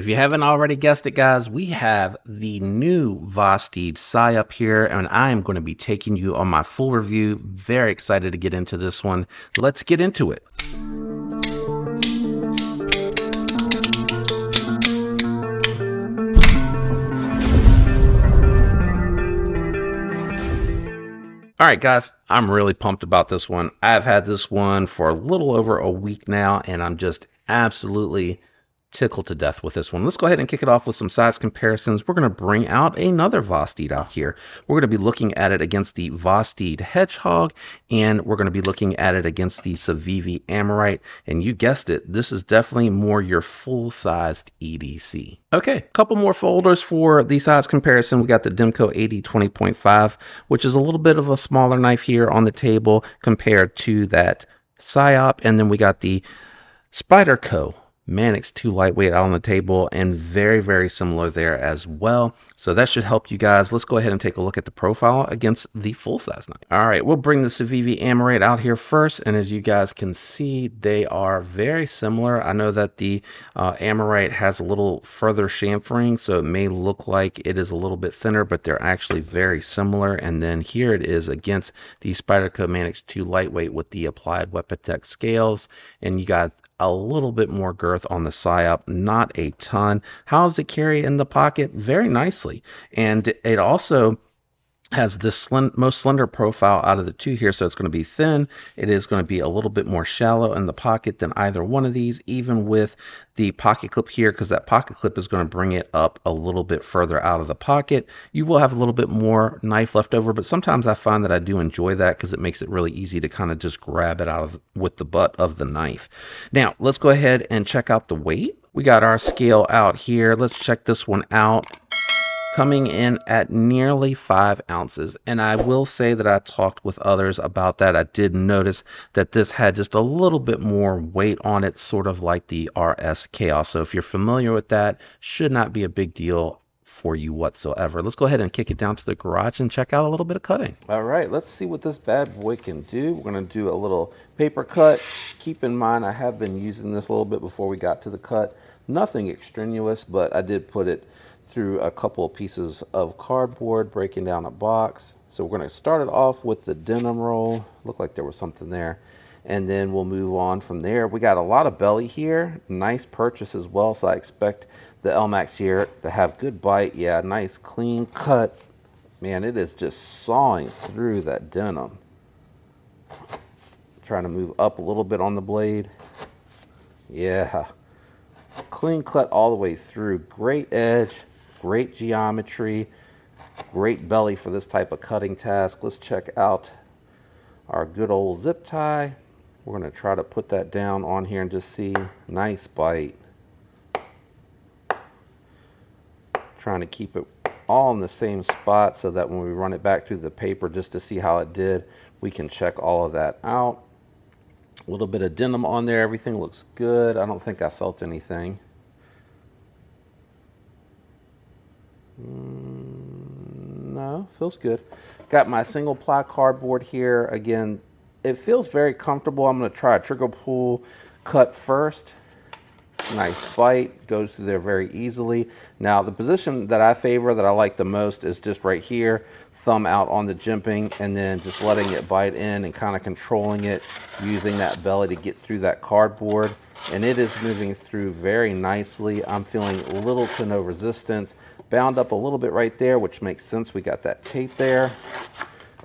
If you haven't already guessed it, guys, we have the new Vosteed Psyop here, and I am going to be taking you on my full review. Very excited to get into this one. Let's get into it. All right, guys, I'm really pumped about this one. I've had this one for a little over a week now, and I'm just absolutely tickled to death with this one. Let's go ahead and kick it off with some size comparisons. We're going to bring out another Vosteed out here. We're going to be looking at it against the Vosteed Hedgehog, and we're going to be looking at it against the Civivi Amorite. And you guessed it, this is definitely more your full-sized EDC. Okay, a couple more folders for the size comparison. We got the Demco 80 20.5, which is a little bit of a smaller knife here on the table compared to that Psyop. And then we got the Spyderco Mannix 2 lightweight out on the table, and very similar there as well. So that should help you guys. Let's go ahead and take a look at the profile against the full-size knife. All right, we'll bring the Civivi Amorite out here first, and as you guys can see, they are very similar. I know that the Amorite has a little further chamfering, so it may look like it is a little bit thinner, but they're actually very similar. And then here it is against the Spyderco Mannix 2 lightweight with the applied Wepatech scales, and you got a little bit more girth on the Psyop, not a ton. How does it carry in the pocket? Very nicely. And it also has this most slender profile out of the two here, so it's going to be thin. It is going to be a little bit more shallow in the pocket than either one of these, even with the pocket clip here, because that pocket clip is going to bring it up a little bit further out of the pocket. You will have a little bit more knife left over, but sometimes I find that I do enjoy that because it makes it really easy to kind of just grab it out of with the butt of the knife. Now let's go ahead and check out the weight. We got our scale out here. Let's check this one out. Coming in at nearly 5 ounces. And I will say that I talked with others about that. I did notice that this had just a little bit more weight on it, sort of like the RS Chaos. So if you're familiar with that, should not be a big deal for you whatsoever. Let's go ahead and kick it down to the garage and check out a little bit of cutting. All right, let's see what this bad boy can do. We're going to do a little paper cut. Keep in mind, I have been using this a little bit before we got to the cut. Nothing extraneous, but I did put it through a couple of pieces of cardboard, breaking down a box. So we're going to start it off with the denim roll. Looked like there was something there. And then we'll move on from there. We got a lot of belly here. Nice purchase as well. So I expect the LMAX here to have good bite. Yeah, nice clean cut. Man, it is just sawing through that denim. Trying to move up a little bit on the blade. Yeah. Clean cut all the way through. Great edge. Great geometry, great belly for this type of cutting task. Let's check out our good old zip tie. We're going to try to put that down on here and just see. Nice bite. Trying to keep it all in the same spot so that when we run it back through the paper just to see how it did, we can check all of that out. A little bit of denim on there. Everything looks good. I don't think I felt anything. No, feels good. Got my single ply cardboard here. Again, it feels very comfortable. I'm going to try a trigger pull cut first. Nice bite, goes through there very easily. Now the position that I favor, that I like the most, is just right here, thumb out on the jimping, and then just letting it bite in and kind of controlling it, using that belly to get through that cardboard. And it is moving through very nicely. I'm feeling little to no resistance. Bound up a little bit right there, which makes sense. We got that tape there,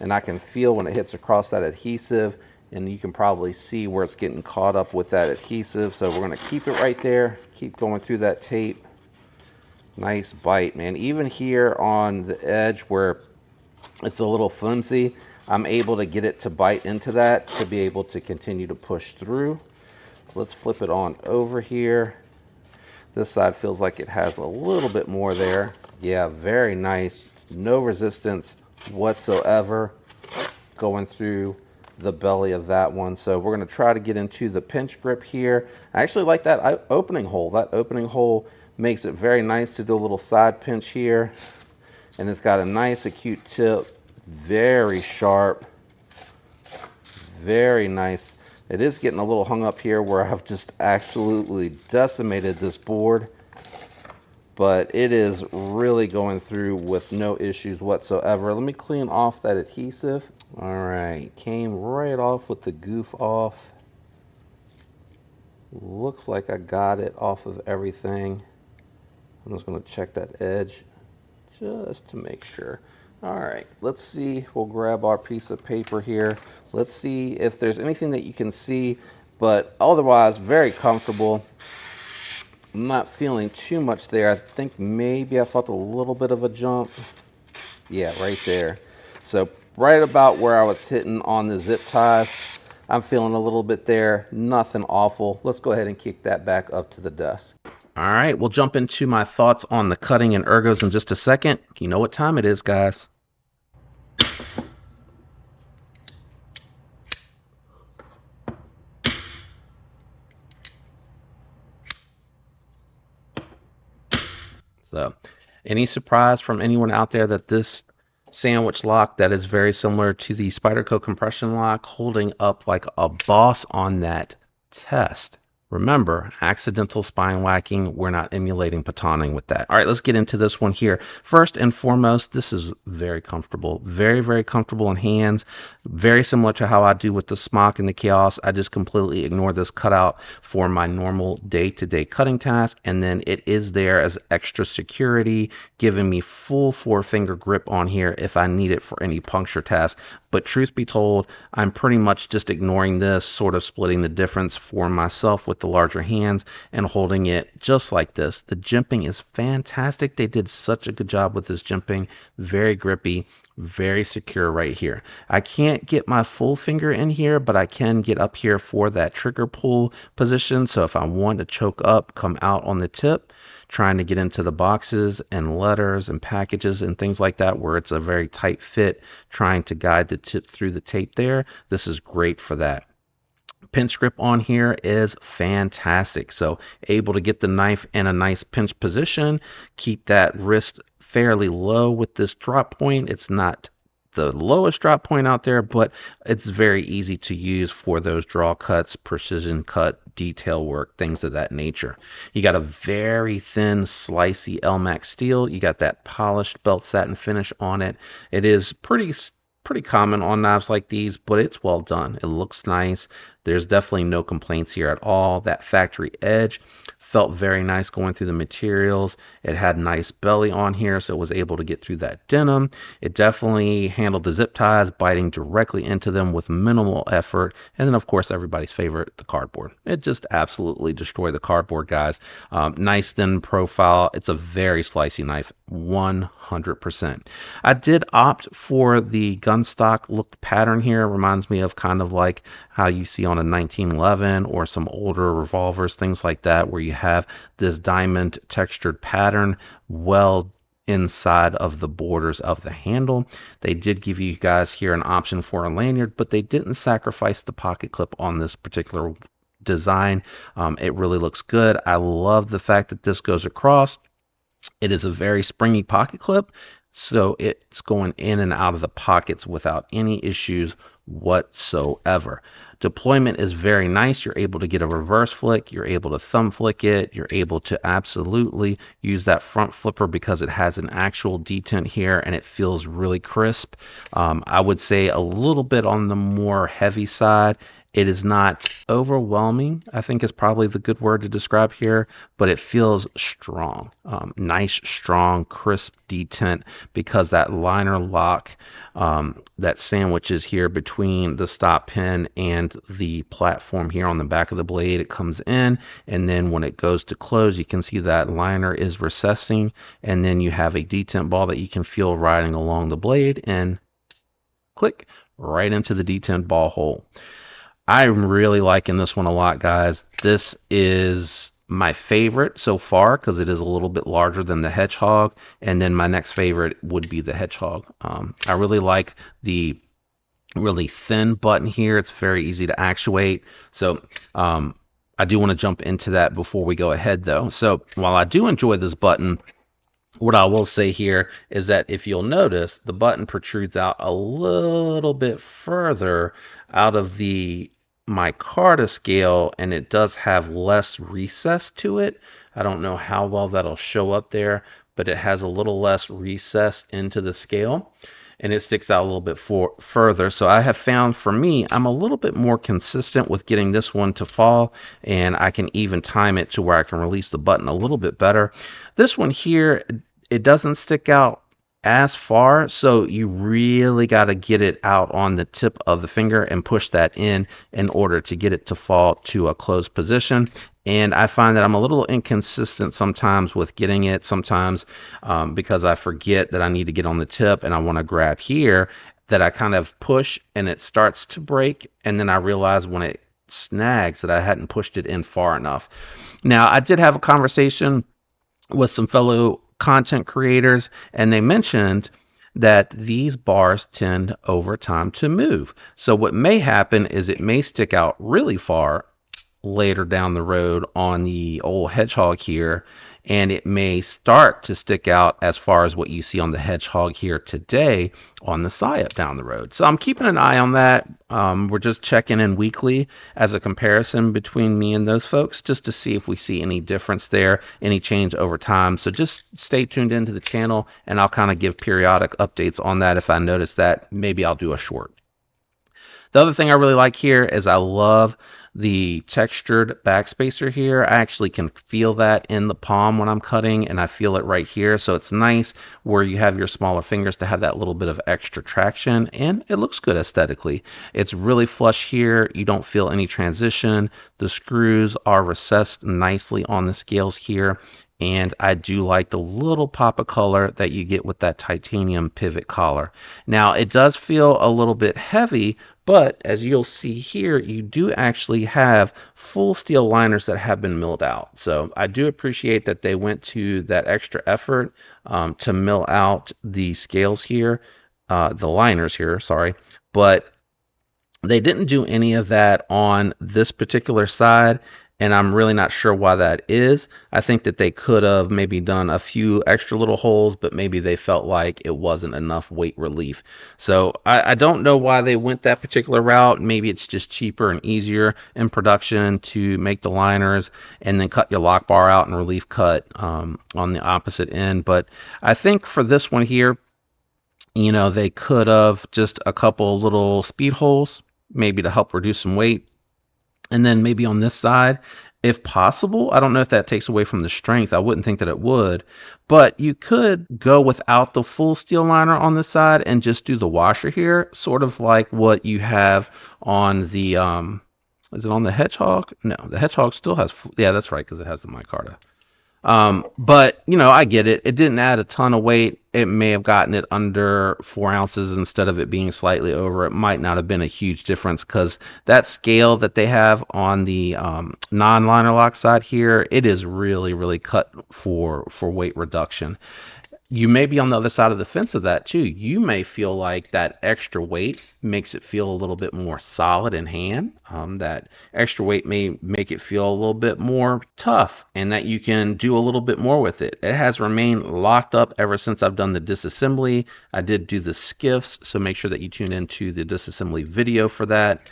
and I can feel when it hits across that adhesive, and you can probably see where it's getting caught up with that adhesive. So we're going to keep it right there, keep going through that tape. Nice bite, man. Even here on the edge where it's a little flimsy, I'm able to get it to bite into that to be able to continue to push through. Let's flip it on over here. This side feels like it has a little bit more there. Yeah, very nice. No resistance whatsoever going through the belly of that one. So we're going to try to get into the pinch grip here. I actually like that opening hole. That opening hole makes it very nice to do a little side pinch here. And it's got a nice acute tip. Very sharp. Very nice. It is getting a little hung up here where I've just absolutely decimated this board. but it is really going through with no issues whatsoever. Let me clean off that adhesive. All right, came right off with the goof off. Looks like I got it off of everything. I'm just going to check that edge just to make sure. All right, let's see. We'll grab our piece of paper here. Let's see if there's anything that you can see, but otherwise very comfortable. I'm not feeling too much there. I think maybe I felt a little bit of a jump. Yeah, right there. So right about where I was hitting on the zip ties, I'm feeling a little bit there. Nothing awful. Let's go ahead and kick that back up to the desk. All right, we'll jump into my thoughts on the cutting and ergos in just a second. You know what time it is, guys. So, any surprise from anyone out there that this sandwich lock that is very similar to the Spyderco compression lock holding up like a boss on that test? Remember, accidental spine whacking, we're not emulating batoning with that. All right, let's get into this one here. First and foremost, this is very comfortable. Very, very comfortable in hands. Very similar to how I do with the Smock and the Chaos. I just completely ignore this cutout for my normal day-to-day cutting task, and then it is there as extra security, giving me full 4-finger grip on here if I need it for any puncture task. But truth be told, I'm pretty much just ignoring this, sort of splitting the difference for myself with the larger hands and holding it just like this. The jimping is fantastic. They did such a good job with this jimping. Very grippy, very secure right here. I can't get my full finger in here, but I can get up here for that trigger pull position. So if I want to choke up, come out on the tip, trying to get into the boxes and letters and packages and things like that where it's a very tight fit, trying to guide the tip through the tape there, this is great for that. Pinch grip on here is fantastic. So able to get the knife in a nice pinch position, keep that wrist fairly low with this drop point. It's not the lowest drop point out there, but it's very easy to use for those draw cuts, precision cut, detail work, things of that nature. You got a very thin, slicey Elmax steel. You got that polished belt satin finish on it. It is pretty common on knives like these, but it's well done. It looks nice. There's definitely no complaints here at all. That factory edge felt very nice going through the materials. It had nice belly on here, so it was able to get through that denim. It definitely handled the zip ties, biting directly into them with minimal effort. And then, of course, everybody's favorite, the cardboard. It just absolutely destroyed the cardboard, guys. Nice thin profile. It's a very slicey knife, 100%. I did opt for the gun stock look pattern here. Reminds me of kind of like how you see on a 1911 or some older revolvers, things like that, where you have this diamond textured pattern well inside of the borders of the handle. They did give you guys here an option for a lanyard, but they didn't sacrifice the pocket clip on this particular design. It really looks good. I love the fact that this goes across. It is a very springy pocket clip, so it's going in and out of the pockets without any issues whatsoever. Deployment is very nice. You're able to get a reverse flick. You're able to thumb flick it. You're able to absolutely use that front flipper because it has an actual detent here and it feels really crisp. I would say a little bit on the more heavy side. It is not overwhelming, I think is probably the good word to describe here, but it feels strong. Nice, strong, crisp detent because that liner lock that sandwiches here between the stop pin and the platform here on the back of the blade. It comes in, and then when it goes to close, you can see that liner is recessing, and then you have a detent ball that you can feel riding along the blade, and click right into the detent ball hole. I'm really liking this one a lot, guys. This is my favorite so far because it is a little bit larger than the Hedgehog, and then my next favorite would be the Hedgehog. I really like the really thin button here. It's very easy to actuate. So I do want to jump into that before we go ahead, though. So while I do enjoy this button, what I will say here is that if you'll notice, the button protrudes out a little bit further out of the micarta scale, and it does have less recess to it. I don't know how well that'll show up there, but it has a little less recess into the scale and it sticks out a little bit further. So I have found for me, I'm a little bit more consistent with getting this one to fall, and I can even time it to where I can release the button a little bit better. This one here, it doesn't stick out as far, so you really got to get it out on the tip of the finger and push that in order to get it to fall to a closed position. And I find that I'm a little inconsistent sometimes with getting it, sometimes because I forget that I need to get on the tip and I want to grab here, that I kind of push and it starts to break, and then I realize when it snags that I hadn't pushed it in far enough. Now, I did have a conversation with some fellow content creators, and they mentioned that these bars tend over time to move. So what may happen is it may stick out really far later down the road on the old Hedgehog here, and it may start to stick out as far as what you see on the Hedgehog here today on the Psyop down the road. So I'm keeping an eye on that. We're just checking in weekly as a comparison between me and those folks, just to see if we see any difference there, any change over time. So just stay tuned into the channel, and I'll kind of give periodic updates on that. If I notice that, maybe I'll do a short. The other thing I really like here is I love the textured backspacer here. I actually can feel that in the palm when I'm cutting, and I feel it right here. So it's nice where you have your smaller fingers to have that little bit of extra traction, and it looks good aesthetically. It's really flush here. You don't feel any transition. The screws are recessed nicely on the scales here. And I do like the little pop of color that you get with that titanium pivot collar. Now, it does feel a little bit heavy, but as you'll see here, you do actually have full steel liners that have been milled out. So I do appreciate that they went to that extra effort to mill out the scales here, the liners here, sorry. But they didn't do any of that on this particular side, and I'm really not sure why that is. I think that they could have maybe done a few extra little holes, but maybe they felt like it wasn't enough weight relief. So I don't know why they went that particular route. Maybe it's just cheaper and easier in production to make the liners and then cut your lock bar out and relief cut on the opposite end. But I think for this one here, you know, they could have just a couple little speed holes, maybe to help reduce some weight. And then maybe on this side, if possible, I don't know if that takes away from the strength. I wouldn't think that it would, but you could go without the full steel liner on this side and just do the washer here, sort of like what you have on the, is it on the Hedgehog? No, the Hedgehog still has, yeah, that's right, because it has the micarta. But you know, I get it. It didn't add a ton of weight. It may have gotten it under 4 ounces instead of it being slightly over. It might not have been a huge difference, because that scale that they have on the non-liner lock side here, it is really cut for weight reduction. You may be on the other side of the fence of that too. You may feel like that extra weight makes it feel a little bit more solid in hand. That extra weight may make it feel a little bit more tough, and that you can do a little bit more with it. It has remained locked up ever since I've done the disassembly. I did do the skiffs, so make sure that you tune into the disassembly video for that,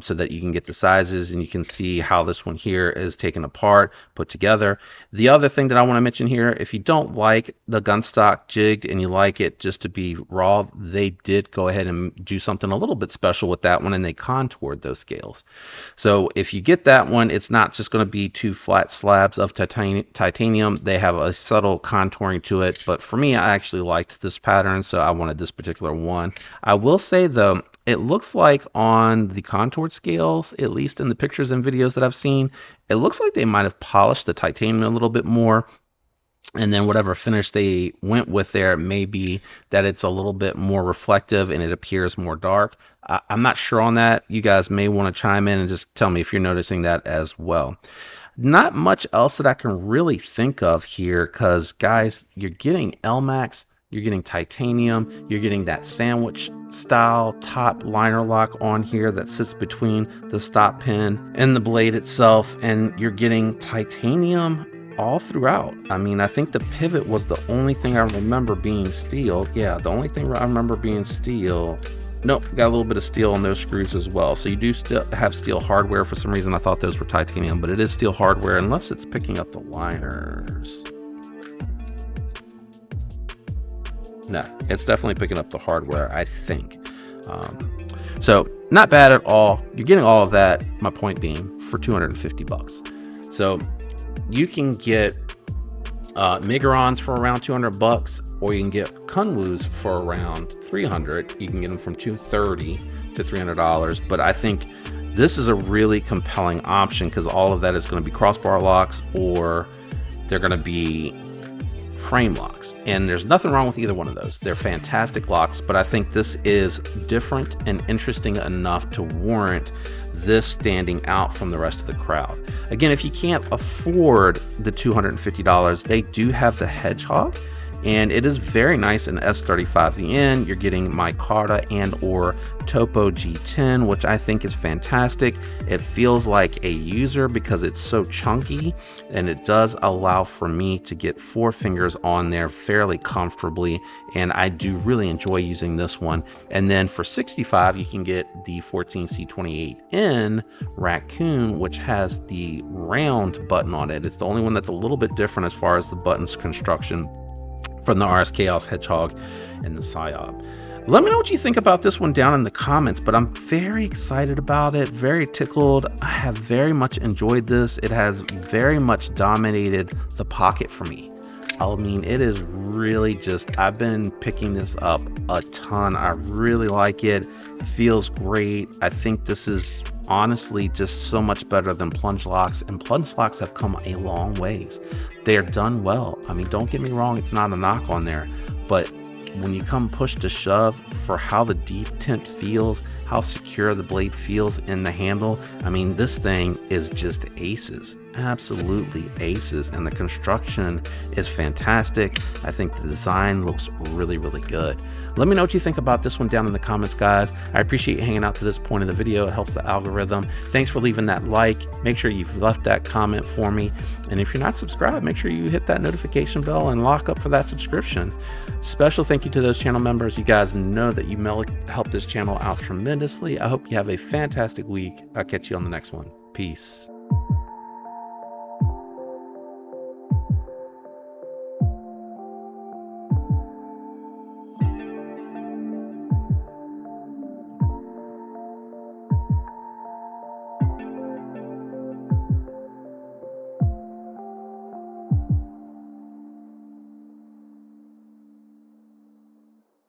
so that you can get the sizes and you can see how this one here is taken apart, put together. The other thing that I want to mention here, if you don't like the gun stock jigged and you like it just to be raw, they did go ahead and do something a little bit special with that one, and they contoured those scales. So if you get that one, it's not just going to be 2 flat slabs of titanium. They have a subtle contouring to it, but for me, I actually liked this pattern, so I wanted this particular one. I will say though, it looks like on the contoured scales, at least in the pictures and videos that I've seen, it looks like they might have polished the titanium a little bit more. And then whatever finish they went with there, may be that it's a little bit more reflective and it appears more dark. I'm not sure on that. You guys may want to chime in and just tell me if you're noticing that as well. Not much else that I can really think of here, because guys, you're getting L-Max, you're getting titanium, you're getting that sandwich style top liner lock on here that sits between the stop pin and the blade itself, and you're getting titanium all throughout. I mean, I think the pivot was the only thing I remember being steel. Yeah, the only thing I remember being steel. Nope, got a little bit of steel on those screws as well. So you do still have steel hardware. For some reason I thought those were titanium, but it is steel hardware unless it's picking up the liners. No, it's definitely picking up the hardware, I think. So not bad at all. You're getting all of that, my point being, for 250 bucks. So you can get Megarons for around 200 bucks, or you can get Kunwus for around 300. You can get them from 230 to $300, but I think this is a really compelling option because all of that is going to be crossbar locks, or they're going to be frame locks, and there's nothing wrong with either one of those. They're fantastic locks, but I think this is different and interesting enough to warrant this standing out from the rest of the crowd. Again, if you can't afford the $250, they do have the Hedgehog, and it is very nice in S35VN. You're getting micarta and or Topo G10, which I think is fantastic. It feels like a user because it's so chunky, and it does allow for me to get 4 fingers on there fairly comfortably, and I do really enjoy using this one. And then for $65, you can get the 14C28N Raccoon, which has the round button on it. It's the only one that's a little bit different as far as the buttons construction from the RS Chaos Hedgehog and the Psyop. Let me know what you think about this one down in the comments, but I'm very excited about it, very tickled. I have very much enjoyed this. It has very much dominated the pocket for me. I mean, it is really just, I've been picking this up a ton. I really like it. It feels great. I think this is honestly just so much better than plunge locks, and plunge locks have come a long ways. They are done well. I mean, don't get me wrong, it's not a knock on there, but when you come push to shove, for how the detent feels, how secure the blade feels in the handle, I mean, this thing is just aces, absolutely aces, and the construction is fantastic. I think the design looks really, really good. Let me know what you think about this one down in the comments, guys. I appreciate you hanging out to this point of the video. It helps the algorithm. Thanks for leaving that like. Make sure you've left that comment for me, and if you're not subscribed, make sure you hit that notification bell and lock up for that subscription. Special thank you to those channel members. You guys know that you help this channel out tremendously. I hope you have a fantastic week. I'll catch you on the next one. Peace.